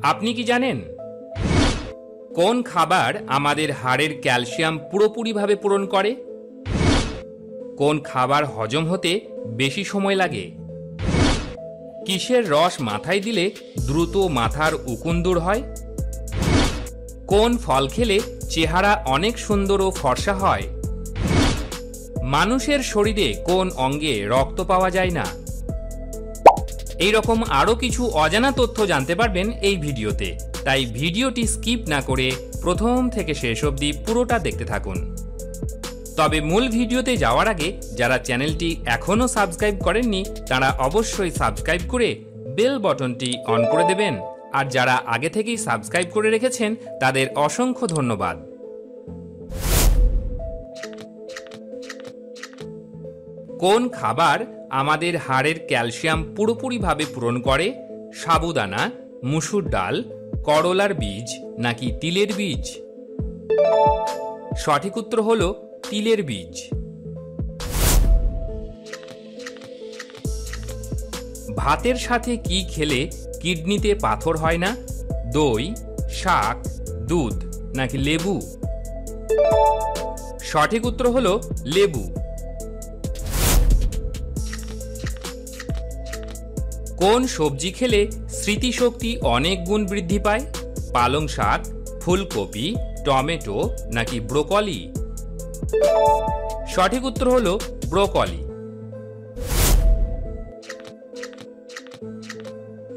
আপনি কি জানেন কোন খাবার আমাদের হাড়ের ক্যালসিয়াম পুরোপুরিভাবে পূরণ করে? কোন খাবার হজম হতে বেশি সময় লাগে? কিসের রস মাথায় দিলে দ্রুত মাথার উকুন দূর হয়? কোন ফল খেলে চেহারা অনেক সুন্দর ও ফর্সা হয়? মানুষের শরীরে কোন অঙ্গে রক্ত পাওয়া যায় না? এই রকম আরও কিছু অজানা তথ্য জানতে পারবেন এই ভিডিওতে, তাই ভিডিওটি স্কিপ না করে প্রথম থেকে শেষ অবধি পুরোটা দেখতে থাকুন। তবে মূল ভিডিওতে যাওয়ার আগে যারা চ্যানেলটি এখনও সাবস্ক্রাইব করেননি তারা অবশ্যই সাবস্ক্রাইব করে বেল বাটনটি অন করে দেবেন, আর যারা আগে থেকেই সাবস্ক্রাইব করে রেখেছেন তাদের অসংখ্য ধন্যবাদ। কোন খাবার আমাদের হাড়ের ক্যালসিয়াম পুরোপুরিভাবে পূরণ করে? সাবুদানা, মুসুর ডাল, করলার বীজ নাকি তিলের বীজ? সঠিক উত্তর হলো তিলের বীজ। ভাতের সাথে কি খেলে কিডনিতে পাথর হয় না? দই, শাক, দুধ নাকি লেবু? সঠিক উত্তর হলো লেবু। কোন সবজি খেলে স্মৃতিশক্তি অনেক গুণ বৃদ্ধি পায়? পালং শাক, ফুলকপি, টমেটো নাকি ব্রোকলি? সঠিক উত্তর হলো ব্রোকলি।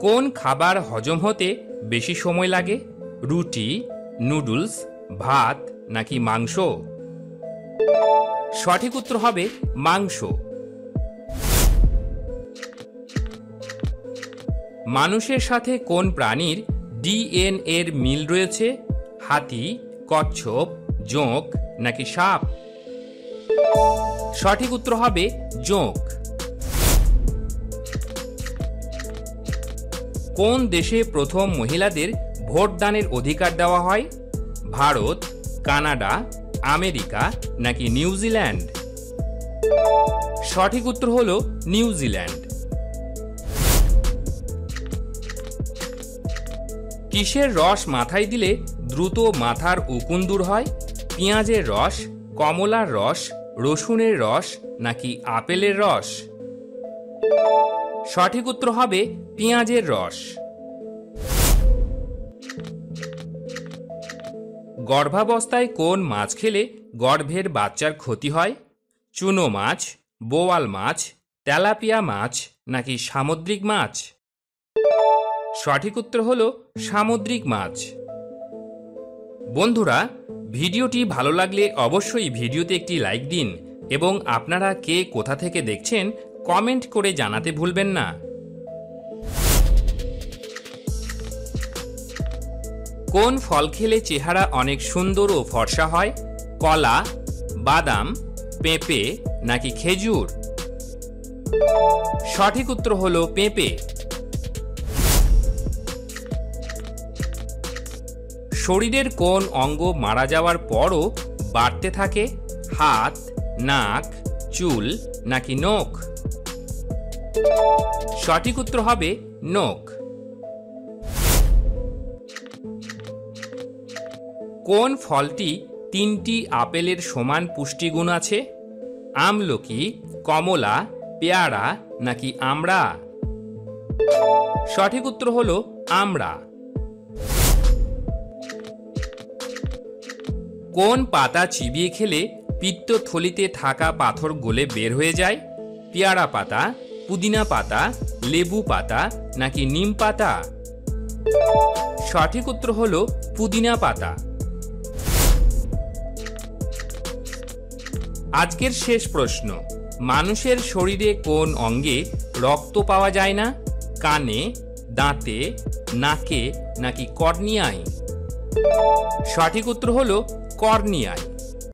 কোন খাবার হজম হতে বেশি সময় লাগে? রুটি, নুডলস, ভাত নাকি মাংস? সঠিক উত্তর হবে মাংস। মানুষের সাথে কোন প্রাণীর ডিএনএর মিল রয়েছে? হাতি, কচ্ছপ, জোঁক নাকি সাপ? সঠিক উত্তর হবে জোঁক। কোন দেশে প্রথম মহিলাদের ভোটদানের অধিকার দেওয়া হয়? ভারত, কানাডা, আমেরিকা নাকি নিউজিল্যান্ড? সঠিক উত্তর হলো নিউজিল্যান্ড। কিসের রস মাথায় দিলে দ্রুত মাথার উকুন দূর হয়? পেঁয়াজের রস, কমলার রস, রসুনের রস নাকি আপেলের রস? সঠিক উত্তর হবে পেঁয়াজের রস। গর্ভাবস্থায় কোন মাছ খেলে গর্ভের বাচ্চার ক্ষতি হয়? চুনো মাছ, বোয়াল মাছ, তেলাপিয়া মাছ নাকি সামুদ্রিক মাছ? সঠিক উত্তর হলো সামুদ্রিক মাছ। বন্ধুরা, ভিডিওটি ভালো লাগলে অবশ্যই ভিডিওতে একটি লাইক দিন এবং আপনারা কে কোথা থেকে দেখছেন কমেন্ট করে জানাতে ভুলবেন না। কোন ফল খেলে চেহারা অনেক সুন্দর ও ফর্সা হয়? কলা, বাদাম, পেঁপে নাকি খেজুর? সঠিক উত্তর হলো পেঁপে। শরীরের কোন অঙ্গ মারা যাওয়ার পরও বাড়তে থাকে? হাত, নাক, চুল নাকি নখ? সঠিক উত্তর হবে নখ। কোন ফলটি 3টি আপেলের সমান পুষ্টিগুণ আছে? আমলকি, কমলা, পেয়ারা নাকি আমড়া? সঠিক উত্তর হলো আমড়া। কোন পাতা চিবিয়ে খেলে পিত্তথলিতে থাকা পাথর গলে বের হয়ে যায়? পেয়ারা পাতা, পুদিনা পাতা, লেবু পাতা নাকি নিম পাতা? সঠিক উত্তর হলো পুদিনা পাতা। আজকের শেষ প্রশ্ন, মানুষের শরীরে কোন অঙ্গে রক্ত পাওয়া যায় না? কানে, দাঁতে, নাকে নাকি কর্নিয়ায়? সঠিক উত্তর হলো কর্নিয়ায়।